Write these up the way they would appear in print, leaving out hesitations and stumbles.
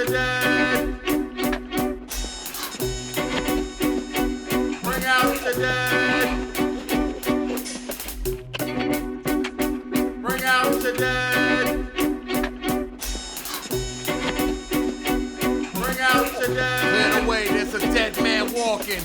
your dead. Bring out your dead. Bring out your dead. Bring out your dead. Clear the way, there's a dead man walking.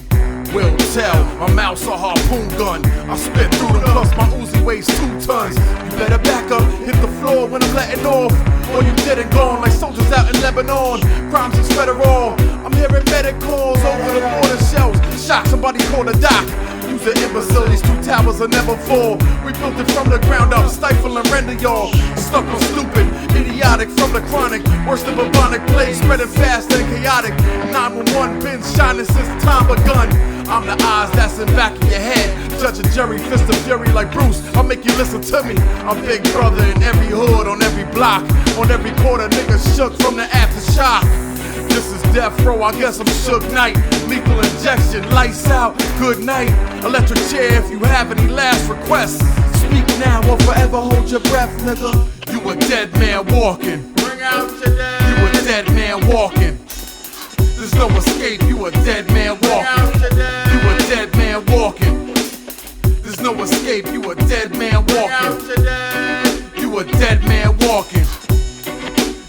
Will tell, my mouth's a harpoon gun. I spit through them, plus my Uzi weighs 2 tons. You better back up, hit the floor when I'm letting off, or you dead and gone like soldiers out in Lebanon. Crimes is federal, I'm hearing medic calls over the border shells. Shock, somebody call the doc. Use an imbecile, these 2 towers will never fall. We built it from the ground up, stifle and render y'all. Stuck on stupid, idiotic from the chronic. Worse than bubonic plague, spreading fast and chaotic. 911 been shining since time begun. I'm the eyes that's in back of your head. Judge and jury, fist of fury like Bruce. I'll make you listen to me. I'm Big Brother in every hood, on every block, on every corner. Niggas shook from the aftershock. This is death row, I guess I'm Suge Knight. Lethal injection, lights out, good night. Electric chair if you have any last requests. Speak now or forever hold your breath, nigga. You a dead man walking. Bring out your dead. You a dead man walking. There's no escape, you a dead man Bring walking. out your dead. You a dead man walking. There's no escape, you a dead man Bring out walking. your dead. You a dead man walking.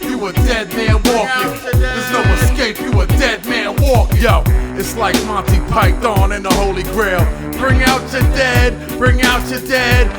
You a dead man walking. There's no escape, you a dead man walking. Yo, it's like Monty Python and the Holy Grail. Bring out your dead, bring out your dead.